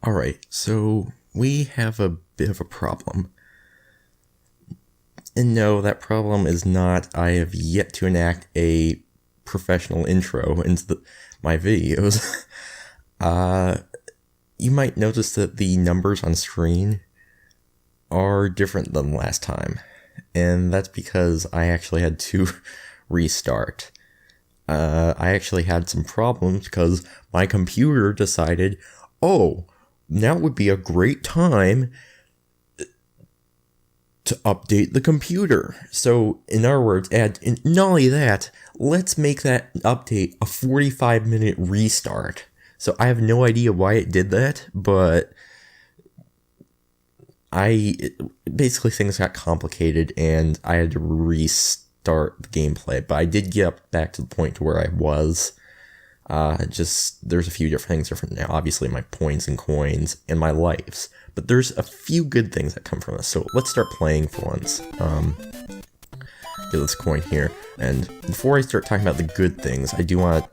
Alright, so we have a bit of a problem. And no, that problem is not I have yet to enact a professional intro into my videos. You might notice that the numbers on screen are different than last time. And that's because I actually had to restart. I actually had some problems because my computer decided, oh, now would be a great time to update the computer. So, in other words, not only that, let's make that update a 45-minute restart. So I have no idea why it did that, but basically things got complicated and I had to restart the gameplay. But I did get back to the point to where I was. There's a few different things different now. Obviously, my points and coins and my lives. But there's a few good things that come from this. So let's start playing for once. Get this coin here. And before I start talking about the good things, I do want to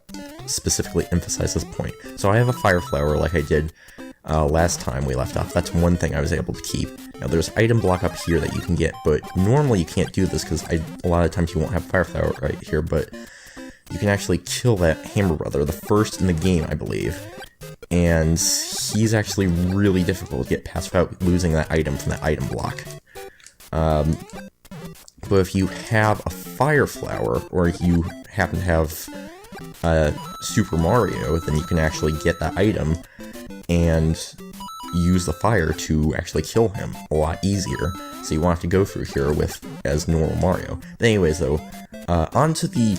specifically emphasize this point. So I have a fire flower like I did last time we left off. That's one thing I was able to keep. Now there's item block up here that you can get, but normally you can't do this because a lot of times you won't have fire flower right here, but you can actually kill that hammer brother, the first in the game, I believe. And he's actually really difficult to get past without losing that item from that item block. But if you have a fire flower, or you happen to have Super Mario, then you can actually get that item and use the fire to actually kill him a lot easier. So you won't have to go through here as normal Mario. But anyways, though, onto the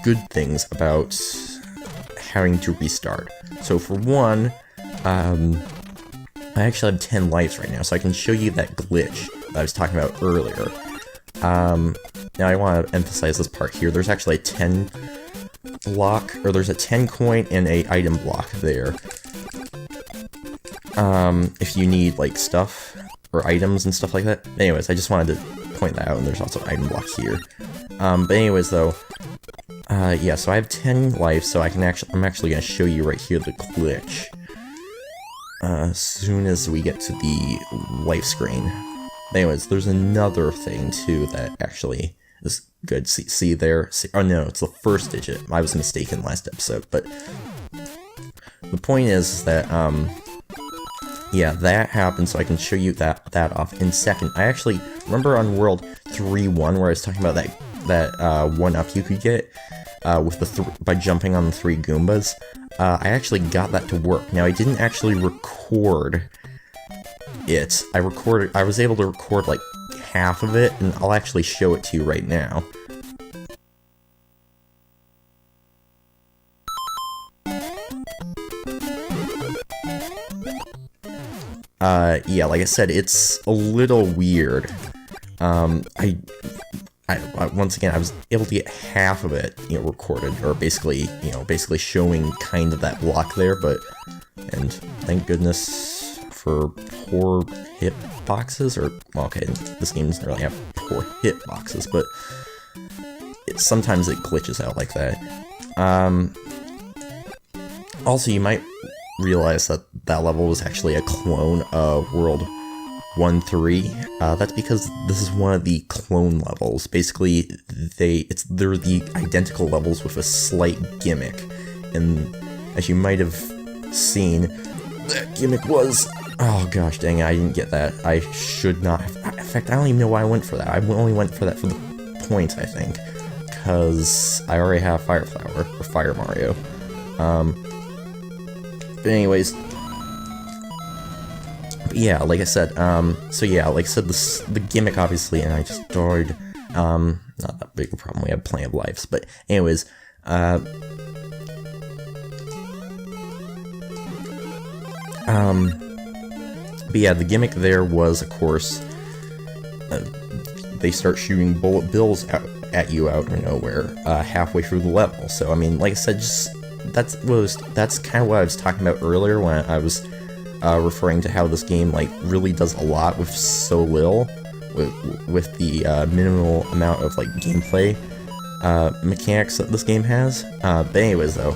good things about having to restart. So for one, I actually have 10 lives right now, so I can show you that glitch that I was talking about earlier. Now I want to emphasize this part here. There's actually a 10 block, or there's a 10 coin and a item block there. If you need, like, stuff, or items and stuff like that. Anyways, I just wanted to point that out, and there's also an item block here. But anyways, though, yeah, so I have 10 life, so I'm actually going to show you right here the glitch. As soon as we get to the life screen. Anyways, there's another thing, too, that actually is good. See there? Oh, no, it's the first digit. I was mistaken last episode, but the point is that, yeah, that happened, so I can show you that off in second. I actually remember on World 3-1 where I was talking about that 1-up you could get with by jumping on the 3 Goombas. I actually got that to work. Now, I didn't actually record it. I was able to record like half of it, and I'll actually show it to you right now. Yeah, like I said, it's a little weird. Once again, I was able to get half of it, recorded, or basically showing kind of that block there, and thank goodness for poor hitboxes, or, well, okay, this game doesn't really have poor hitboxes, but sometimes it glitches out like that. Also, you might realize that level was actually a clone of World 1-3. That's because this is one of the clone levels. Basically, they're the identical levels with a slight gimmick. And as you might have seen, that gimmick was... Oh gosh, dang it, I didn't get that. I should not have... In fact, I don't even know why I went for that. I only went for that for the points, I think. Because I already have Fire Flower, or Fire Mario. But anyways... Yeah, like I said, the gimmick, obviously, and I just died, not that big a problem, we have plenty of lives, but anyways, but yeah, the gimmick there was, of course, they start shooting bullet bills at you out of nowhere, halfway through the level, so, I mean, like I said, that's kind of what I was talking about earlier when I was referring to how this game really does a lot with so little, with the minimal amount of gameplay mechanics that this game has. But anyways, though,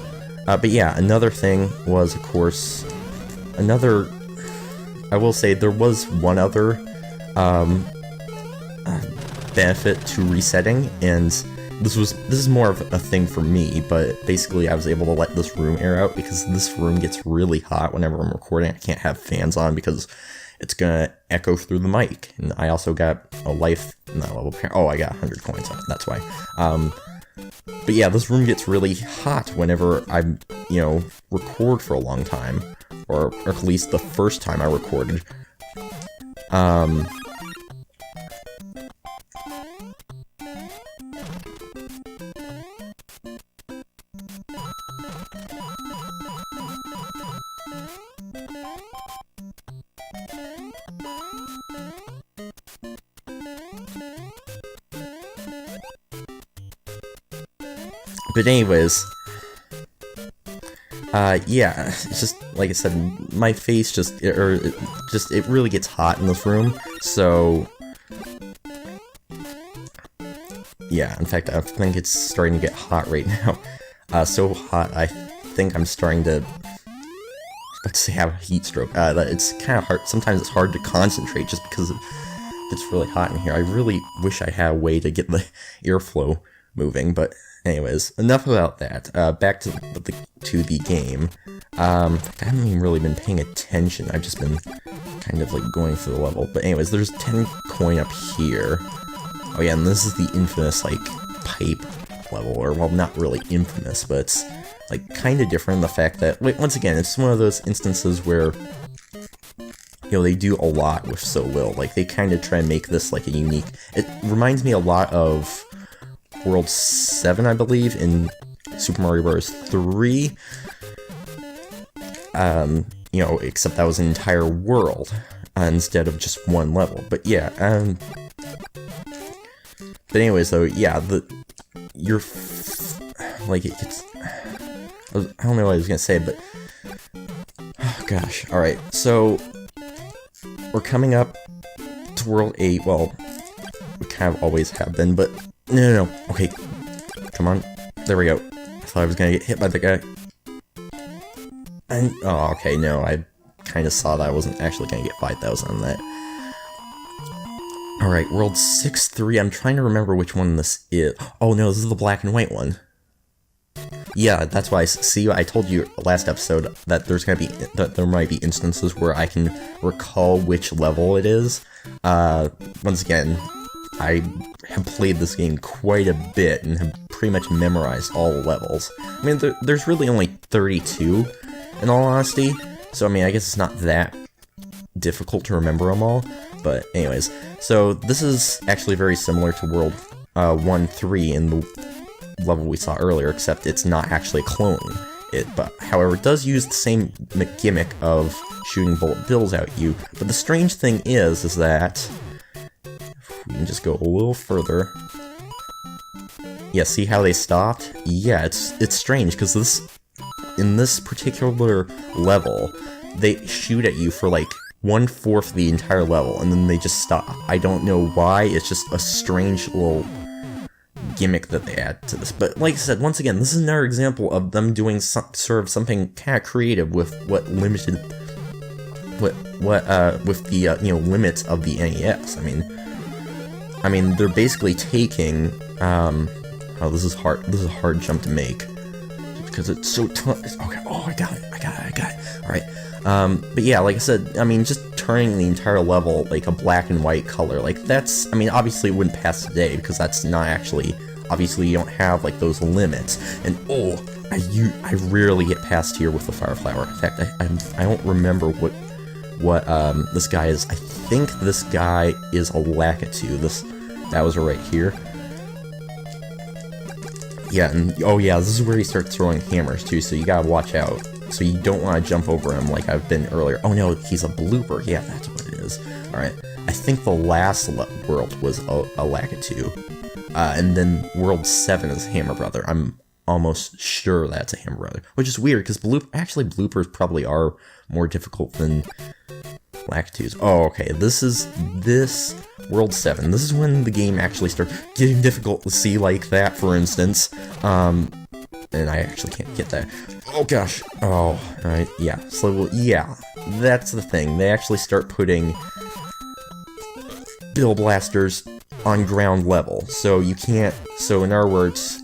But yeah, another thing was, of course, I will say there was one other benefit to resetting, and this is more of a thing for me, but basically I was able to let this room air out because this room gets really hot whenever I'm recording. I can't have fans on because it's gonna echo through the mic, and I also got a life, not level pair. Oh, I got 100 coins on it, that's why. But yeah, this room gets really hot whenever I, record for a long time, or at least the first time I recorded. But anyways, yeah, it's just, like I said, my face it really gets hot in this room, so, yeah, in fact, I think it's starting to get hot right now, so hot, I think I'm starting to, let's say, have a heat stroke. It's kind of hard, sometimes it's hard to concentrate just because it's really hot in here. I really wish I had a way to get the airflow moving, but anyways, enough about that. Back to the game. I haven't even really been paying attention. I've just been kind of like going through the level. But anyways, there's 10 coin up here. Oh yeah, and this is the infamous like pipe level, or well, not really infamous, but it's like kind of different in the fact that, like, once again, it's one of those instances where they do a lot with so little. Like, they kind of try and make this like a unique. It reminds me a lot of World 7, I believe, in Super Mario Bros. 3. Except that was an entire world instead of just one level. But yeah, but anyways, though, yeah, it's, I don't know what I was gonna say, but oh gosh, all right, so we're coming up to World 8. Well, we kind of always have been, but no. Okay, come on. There we go. I thought I was gonna get hit by the guy. And, oh, okay, no, I kind of saw that I wasn't actually gonna get 5,000 on that. Alright, World 6-3, I'm trying to remember which one this is. Oh no, this is the black and white one. Yeah, that's why I told you last episode that there might be instances where I can recall which level it is. Once again, I have played this game quite a bit and have pretty much memorized all the levels. I mean, there's really only 32, in all honesty, so I mean, I guess it's not that difficult to remember them all, but anyways. So this is actually very similar to World 1-3 in the level we saw earlier, except it's not actually a clone. But however, it does use the same gimmick of shooting bullet bills at you, but the strange thing is that we can just go a little further. Yeah, see how they stopped? Yeah, it's strange, because in this particular level, they shoot at you for like 1/4 the entire level, and then they just stop. I don't know why, it's just a strange little gimmick that they add to this. But like I said, once again, this is another example of them doing sort of something kind of creative with with the limits of the NES. I mean, they're basically taking, oh, this is hard. This is a hard jump to make because it's so tough. Okay, oh, I got it. All right. But yeah, like I said, I mean, just turning the entire level like a black and white color, like that's, I mean, obviously it wouldn't pass today because that's not actually, obviously you don't have like those limits. And oh, I rarely get past here with the fire flower. In fact, I don't remember what this guy is. I think this guy is a Lakitu. That was right here. Yeah, and oh yeah, this is where he starts throwing hammers too, so you gotta watch out. So you don't want to jump over him like I've been earlier. Oh no, he's a blooper. Yeah, that's what it is. Alright, I think the last world was a Lakitu. And then World 7 is Hammer Brother. I'm almost sure that's a Hammer Brother. Which is weird, because bloopers probably are more difficult than Lakitus. Oh, okay, this World 7. This is when the game actually starts getting difficult to see like that, for instance. and I actually can't get that. Oh gosh. Oh, alright, yeah. So, yeah, that's the thing. They actually start putting Bill Blasters on ground level. So you can't, so in other words,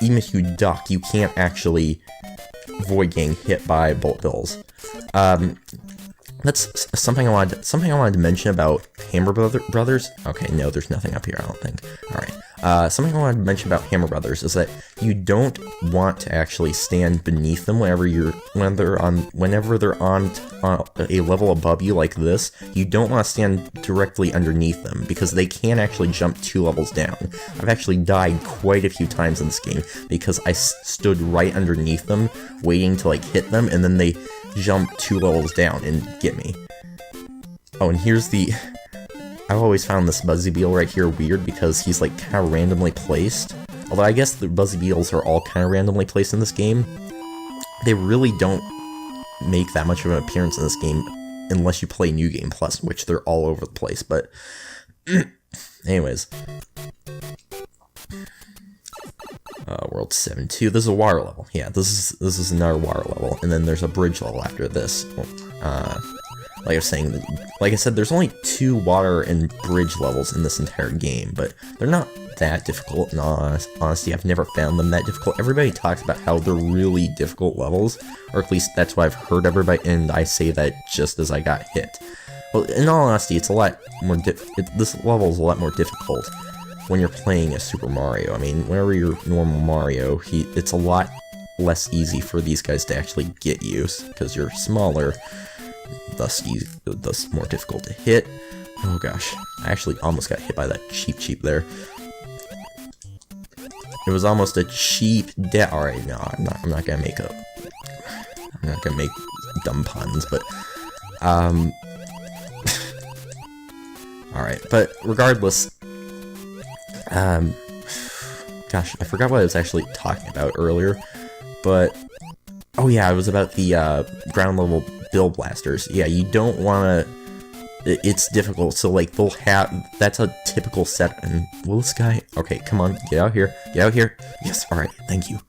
even if you duck, you can't actually avoid getting hit by bullet bills. That's something I wanted to mention about Hammer Brothers. Okay, no, there's nothing up here, I don't think. Alright. Something I wanted to mention about Hammer Brothers is that you don't want to actually stand beneath them whenever they're on a level above you like this. You don't want to stand directly underneath them because they can actually jump 2 levels down. I've actually died quite a few times in this game because I stood right underneath them waiting to like hit them, and then they jump 2 levels down and get me. Oh, and here's the... I've always found this Buzzy Beetle right here weird because he's like kind of randomly placed. Although I guess the Buzzy Beetles are all kind of randomly placed in this game. They really don't make that much of an appearance in this game unless you play New Game Plus, which they're all over the place, but... anyways. World 7-2. This is a water level. Yeah, this is another water level, and then there's a bridge level after this. Like I was saying, like I said, there's only 2 water and bridge levels in this entire game, but they're not that difficult. In all honesty, I've never found them that difficult. Everybody talks about how they're really difficult levels, or at least that's what I've heard everybody, and I say that just as I got hit. Well, in all honesty, it's a lot more this level is a lot more difficult when you're playing a Super Mario. I mean, whenever you're normal Mario, it's a lot less easy for these guys to actually get you, because you're smaller, thus more difficult to hit. Oh gosh, I actually almost got hit by that cheap there. It was almost a cheap death. Alright, no, I'm not gonna make dumb puns, but alright, but regardless, gosh, I forgot what I was actually talking about earlier, but, oh yeah, it was about the, ground level Bill Blasters. Yeah, you don't wanna, it's difficult, so, like, that's a typical set, and will this guy, okay, come on, get out here, yes, alright, thank you.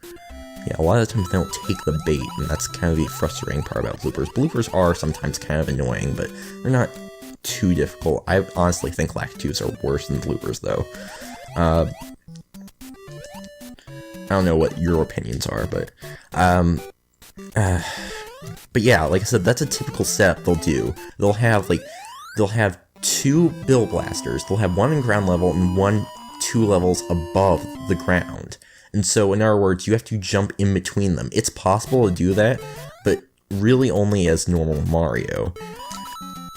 Yeah, a lot of the times they don't take the bait, and that's kind of the frustrating part about bloopers. Bloopers are sometimes kind of annoying, but they're not too difficult. I honestly think Lactitudes are worse than bloopers, though. I don't know what your opinions are, but yeah, like I said, that's a typical setup they'll do. They'll have 2 Bill Blasters. They'll have 1 in ground level and 2 levels above the ground. And so, in other words, you have to jump in between them. It's possible to do that, but really only as normal Mario.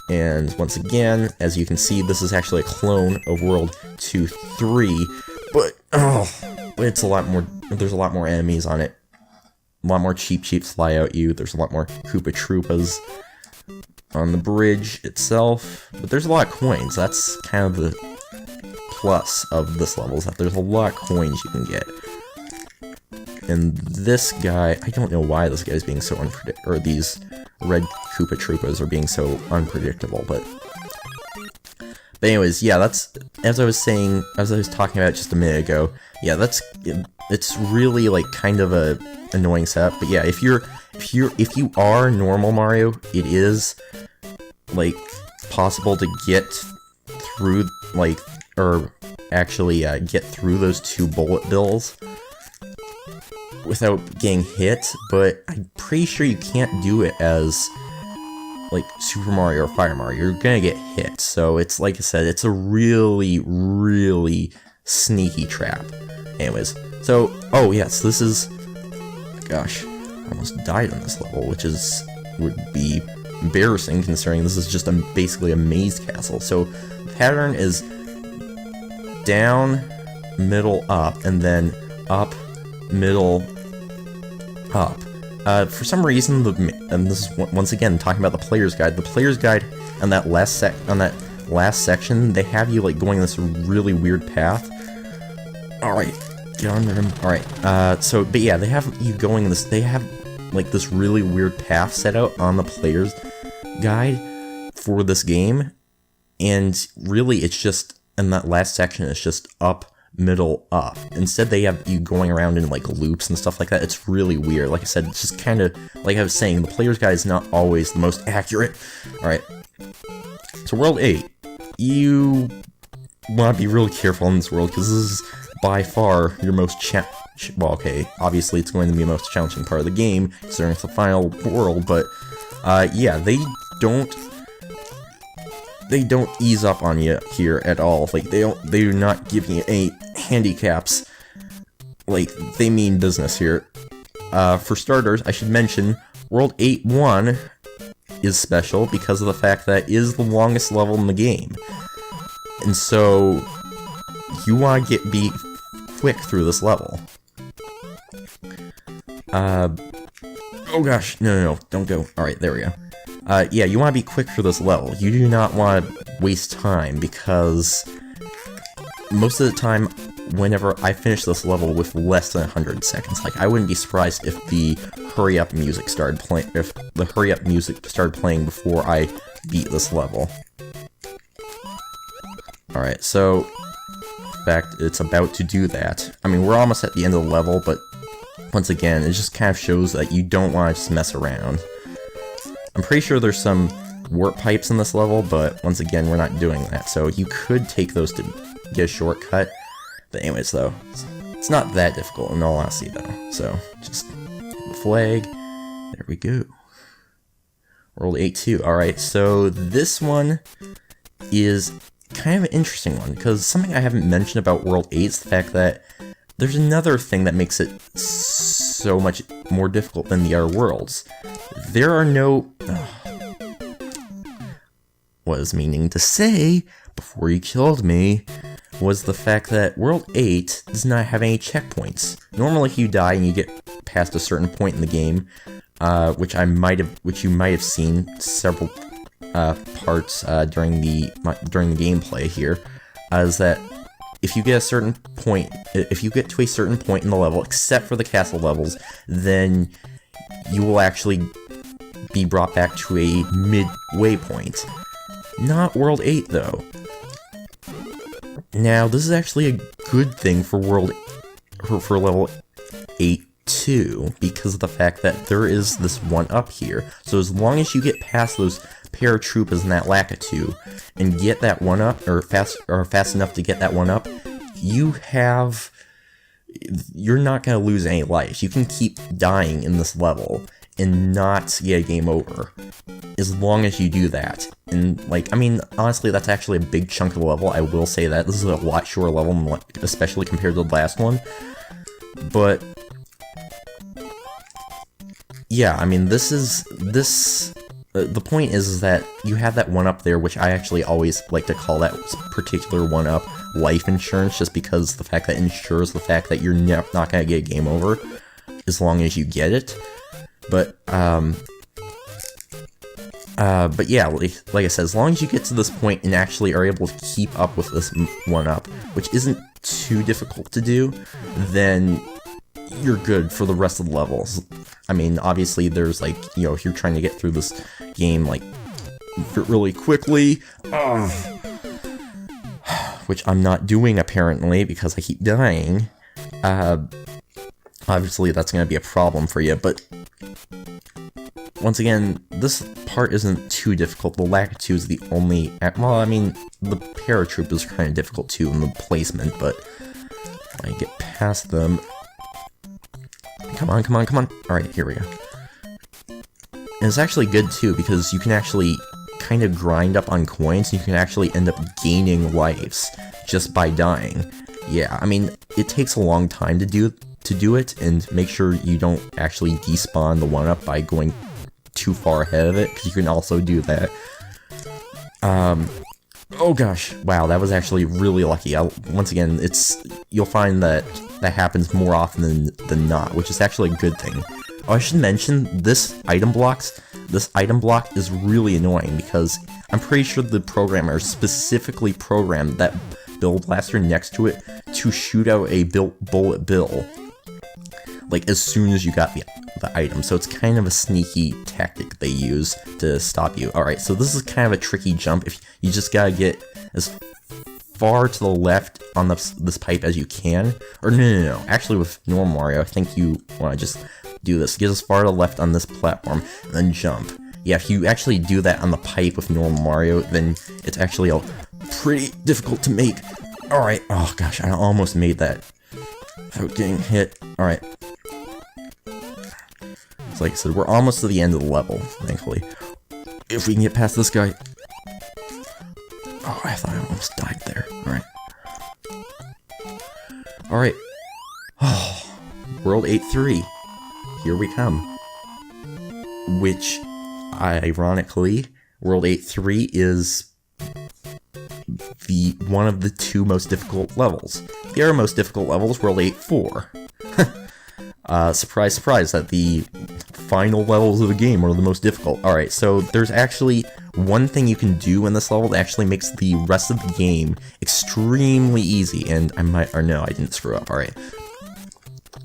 And once again, as you can see, this is actually a clone of World 2-3, but it's a lot more, there's a lot more enemies on it. A lot more cheap fly out you, there's a lot more Koopa Troopas on the bridge itself, but there's a lot of coins. That's kind of the plus of this level, is that there's a lot of coins you can get. And this guy, I don't know why this guy's being so unpredictable, or these red Koopa Troopas are being so unpredictable, but anyways, yeah, that's, as I was talking about just a minute ago, yeah, it's really, like, kind of a annoying setup, but yeah, if you are normal Mario, it is, like, possible to get through, like, or actually, get through those 2 bullet bills without getting hit, but I'm pretty sure you can't do it as, like, Super Mario or Fire Mario. You're gonna get hit, so it's, like I said, it's a really, really sneaky trap. Anyways, so, oh yes, this is, gosh, I almost died on this level, which would be embarrassing considering this is just basically a maze castle. So, the pattern is down, middle, up, and then up, middle, up. For some reason, and this is once again talking about the player's guide. The player's guide on that last section, they have you, like, going this really weird path. All right, get under him. All right. So, but yeah, they have you going this. They have, like, this really weird path set out on the player's guide for this game, and really, it's just in that last section. It's just up, middle up. Instead, they have you going around in like loops and stuff like that. It's really weird. Like I said, it's just kind of, like I was saying, the player's guide is not always the most accurate. Alright, so World 8, you want to be really careful in this world, because this is by far your most well, okay, obviously it's going to be the most challenging part of the game, considering it's the final world, but, yeah, they don't ease up on you here at all. Like, they're not giving you any handicaps. Like, they mean business here. For starters, I should mention, World 8-1 is special because of the fact that it is the longest level in the game. And so, you want to be quick through this level. Oh gosh, no, don't go. Alright, there we go. Yeah, you want to be quick for this level. You do not want to waste time, because most of the time, whenever I finish this level with less than 100 seconds, like, I wouldn't be surprised if the hurry-up music started playing, before I beat this level. Alright, so, in fact, it's about to do that. I mean, we're almost at the end of the level, but once again, it just kind of shows that you don't want to just mess around. I'm pretty sure there's some warp pipes in this level, but once again, we're not doing that. So you could take those to get a shortcut. But anyways, though, it's not that difficult in all honesty, though. So just flag. There we go. World 8-2. Alright, so this one is kind of an interesting one, because something I haven't mentioned about World 8 is the fact that there's another thing that makes it so much more difficult than the other worlds. There are no... what I was meaning to say, before you killed me, was the fact that World 8 does not have any checkpoints. Normally if you die and you get past a certain point in the game, which you might have seen several parts during the gameplay here, is that if you get to a certain point in the level, except for the castle levels, then you will actually be brought back to a midway point. Not World 8, though. Now, this is actually a good thing for level 8-2, because of the fact that there is this one-up here. So as long as you get past those paratroopers in that Lakitu and get that one-up, or fast enough to get that one-up, you're not going to lose any life. You can keep dying in this level and not get a game over, as long as you do that. And, like, I mean, honestly, that's actually a big chunk of the level, I will say that. This is a lot shorter level, especially compared to the last one. But, yeah, I mean, the point is that you have that one-up there, which I actually always like to call that particular one-up life insurance, just because the fact that it ensures the fact that you're not going to get a game over, as long as you get it. But yeah, like I said, as long as you get to this point and actually are able to keep up with this one-up, which isn't too difficult to do, then you're good for the rest of the levels. I mean, obviously there's, like, you know, if you're trying to get through this game, like, really quickly, which I'm not doing apparently because I keep dying, obviously that's going to be a problem for you, but once again, this part isn't too difficult. The Lakitu is the only... well, I mean, the paratroop is kind of difficult too in the placement, but when I get past them... Come on. Alright, here we go. And it's actually good too, because you can actually kind of grind up on coins, and you can actually end up gaining lives just by dying. Yeah, I mean, it takes a long time to do it, and make sure you don't actually despawn the one-up by going too far ahead of it, because you can also do that. Oh gosh, wow, that was actually really lucky. Once again, you'll find that happens more often than not, which is actually a good thing. Oh, I should mention, this item block is really annoying, because I'm pretty sure the programmer specifically programmed that build blaster next to it to shoot out a bullet bill, like, as soon as you got the item. So it's kind of a sneaky tactic they use to stop you. Alright, so this is kind of a tricky jump. If you just gotta get as far to the left on this pipe as you can. Or no. Actually, with normal Mario, I think you want to just do this. Get as far to the left on this platform, and then jump. Yeah, if you actually do that on the pipe with normal Mario, then it's actually pretty difficult to make. Alright, oh gosh, I almost made that without getting hit. Alright. So like I said, we're almost to the end of the level, thankfully. If we can get past this guy. Oh, I thought I almost died there. Alright. Alright. Oh, World 8-3. Here we come. Which, ironically, World 8-3 is one of the 2 most difficult levels. The other most difficult level is World 8-4. Surprise, surprise, that the final levels of the game are the most difficult. Alright, so there's actually one thing you can do in this level that actually makes the rest of the game extremely easy, and I didn't screw up, alright.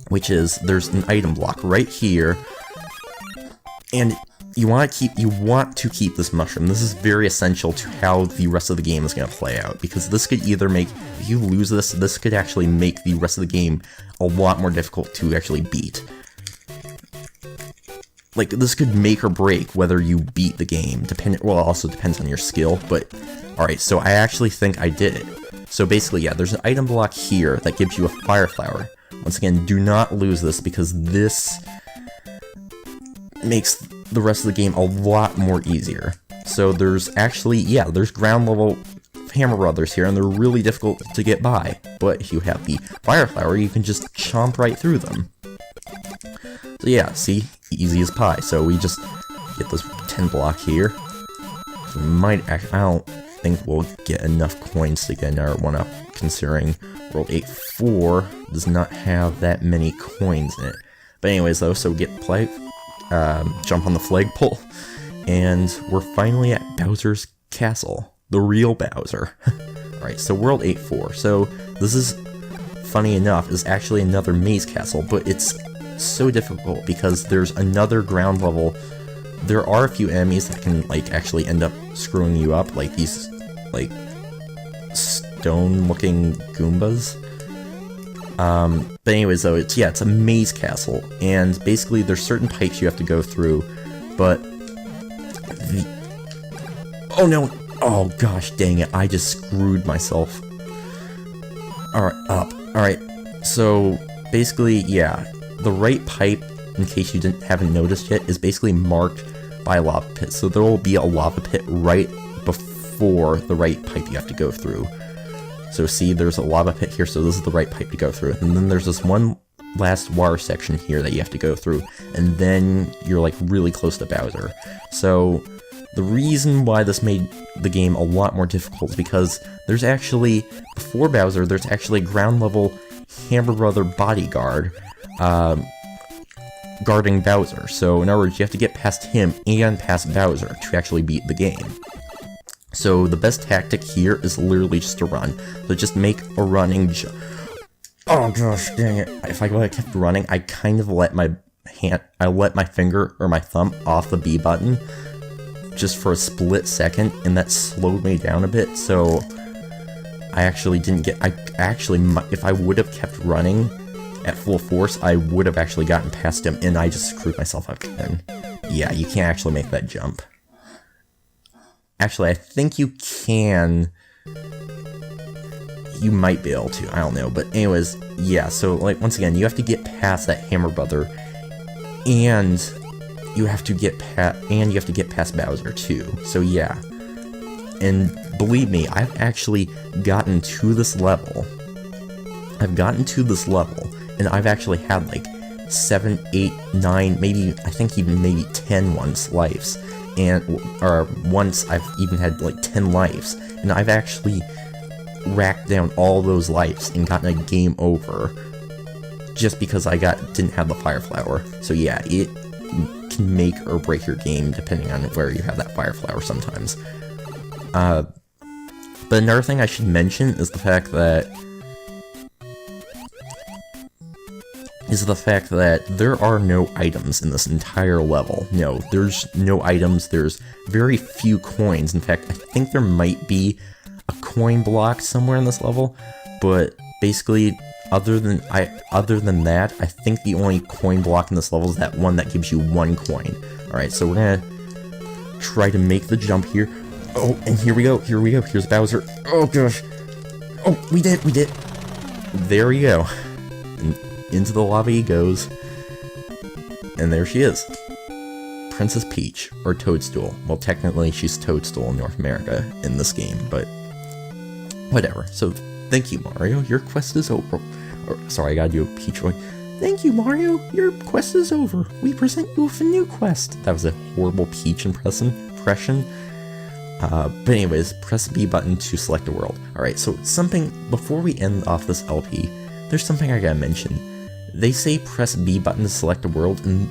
Which is, there's an item block right here, and you want to keep this mushroom. This is very essential to how the rest of the game is going to play out, because this could either make, if you lose this could actually make the rest of the game a lot more difficult to actually beat. Like, this could make or break whether you beat the game, well, it also depends on your skill, but, alright, so I actually think I did it. So basically, yeah, there's an item block here that gives you a fire flower. Once again, do not lose this, because this makes the rest of the game a lot more easier. So there's actually, yeah, there's ground level Hammer Brothers here, and they're really difficult to get by. But if you have the fire flower, you can just chomp right through them. So yeah, see? Easy as pie. So we just get this 10 block here. So I don't think we'll get enough coins to get another one up, considering World 8-4 does not have that many coins in it. But anyways though, so jump on the flagpole, and we're finally at Bowser's Castle. The real Bowser. Alright, so World 8-4. So this is, funny enough, is actually another maze castle, but it's so difficult because there's another ground level. There are a few enemies that can, like, actually end up screwing you up, like these, like, stone-looking Goombas. But anyways, though, it's a maze castle, and basically there's certain pipes you have to go through, but oh no! Oh gosh, dang it, I just screwed myself. Alright, up. Alright, so basically, yeah, the right pipe, in case you haven't noticed yet, is basically marked by a lava pit. So there will be a lava pit right before the right pipe you have to go through. So see, there's a lava pit here, so this is the right pipe to go through. And then there's this one last water section here that you have to go through, and then you're like really close to Bowser. So the reason why this made the game a lot more difficult is because there's actually, before Bowser, there's actually a ground level Hammer Brother bodyguard guarding Bowser. So in other words, you have to get past him and past Bowser to actually beat the game. So the best tactic here is literally just to run. So just make a running jump. Oh gosh, dang it. If I would have kept running, I kind of let my finger or my thumb off the B button just for a split second, and that slowed me down a bit, so I actually didn't get, if I would have kept running at full force, I would have actually gotten past him, and I just screwed myself up then. Yeah, you can't actually make that jump. Actually, I think you can. You might be able to, I don't know, but anyways, yeah, so, like, once again, you have to get past that Hammer Brother, and you have to get past Bowser, too, so yeah. And believe me, I've actually gotten to this level. And I've actually had like 7, 8, 9, maybe, I think even maybe 10 lives. Or once I've even had like 10 lives. And I've actually racked down all those lives and gotten a game over just because I didn't have the fire flower. So yeah, it can make or break your game depending on where you have that fire flower sometimes. But another thing I should mention is the fact that there are no items in this entire level. No, there's no items, there's very few coins. In fact, I think there might be a coin block somewhere in this level, but basically, other than that, I think the only coin block in this level is that one that gives you 1 coin. Alright, so we're gonna try to make the jump here. Oh, and here we go, here's Bowser. Oh gosh. Oh, we did. There we go. And into the lava he goes. And there she is. Princess Peach, or Toadstool. Well, technically she's Toadstool in North America in this game, but whatever. So, thank you, Mario. Your quest is over. Sorry, I gotta do a Peach voice. Thank you, Mario. Your quest is over. We present you with a new quest. That was a horrible Peach impression. But anyways, press B button to select a world. Alright, so something, before we end off this LP, there's something I gotta mention. They say press B button to select a world, and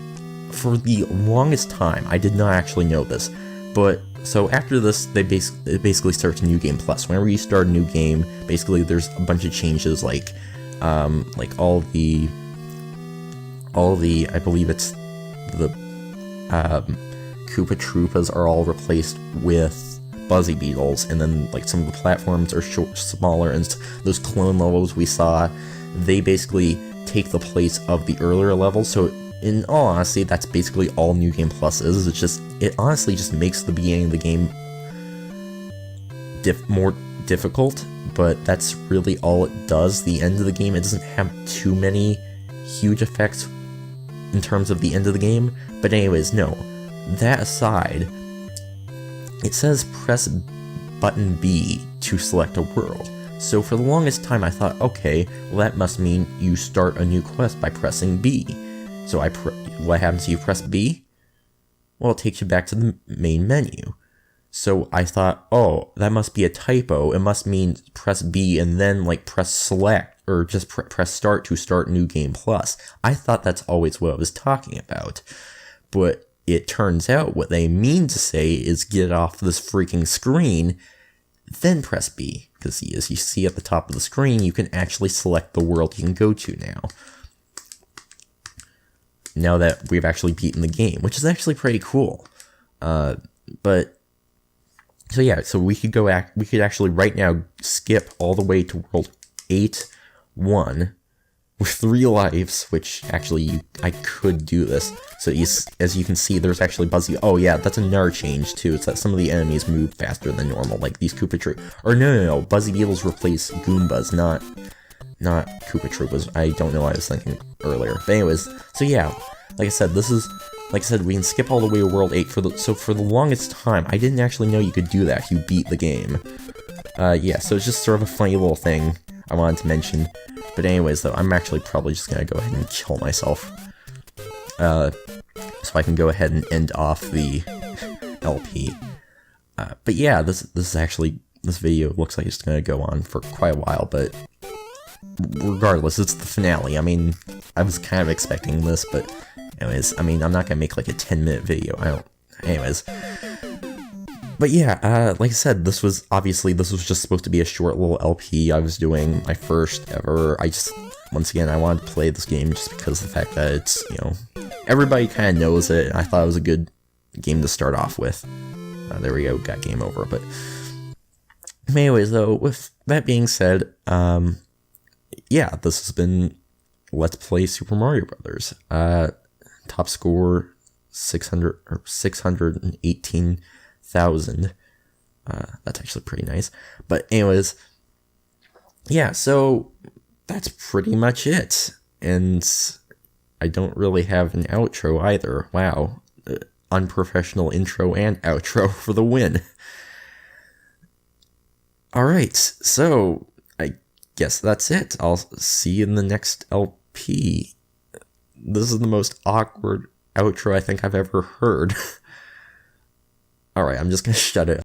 for the longest time, I did not actually know this, but so after this, it basically starts New Game Plus. Whenever you start a new game, basically there's a bunch of changes, like all the, I believe it's the Koopa Troopas are all replaced with Buzzy Beetles, and then like some of the platforms are smaller, and those clone levels we saw, they basically take the place of the earlier levels. So in all honesty, that's basically all New Game Plus is. It honestly just makes the beginning of the game more difficult, but that's really all it does. The end of the game, it doesn't have too many huge effects in terms of the end of the game. But anyways, no. That aside, it says press button B to select a world. So for the longest time I thought, okay, well that must mean you start a new quest by pressing B. So what happens if you press B? Well, it takes you back to the main menu. So I thought, oh, that must be a typo. It must mean press B and then like press select, or just press start to start New Game Plus. I thought that's always what I was talking about. But it turns out what they mean to say is get off this freaking screen, then press B. Because as you see at the top of the screen, you can actually select the world you can go to now. Now that we've actually beaten the game, which is actually pretty cool. But so yeah, so we could actually right now skip all the way to World 8-1 with 3 lives, which actually I could do this. So as you can see, there's actually Buzzy. Oh yeah, that's another change too. It's that some of the enemies move faster than normal, like these Koopa Troopas. Or no, Buzzy Beetles replace Goombas, not Koopa Troopas. I don't know what I was thinking earlier. But anyways, so yeah, like I said, we can skip all the way to World 8 for the longest time. I didn't actually know you could do that if you beat the game. Yeah, so it's just sort of a funny little thing I wanted to mention. But anyways, though, I'm actually probably just gonna go ahead and kill myself. So I can go ahead and end off the LP. But yeah, this video looks like it's gonna go on for quite a while, but regardless, it's the finale. I mean, I was kind of expecting this, but anyways, I mean, I'm not gonna make like a 10-minute video. Anyways. But yeah, like I said, this was just supposed to be a short little LP. I was doing my first ever. Once again, I wanted to play this game just because of the fact that it's, everybody kind of knows it, and I thought it was a good game to start off with. There we go, got game over. But anyways, though, with that being said, yeah, this has been Let's Play Super Mario Brothers. Top score 618,000. That's actually pretty nice. But anyways, yeah, so that's pretty much it. And I don't really have an outro either. Wow. Unprofessional intro and outro for the win. Alright, so I guess that's it. I'll see you in the next LP. This is the most awkward outro I think I've ever heard. Alright, I'm just gonna shut it.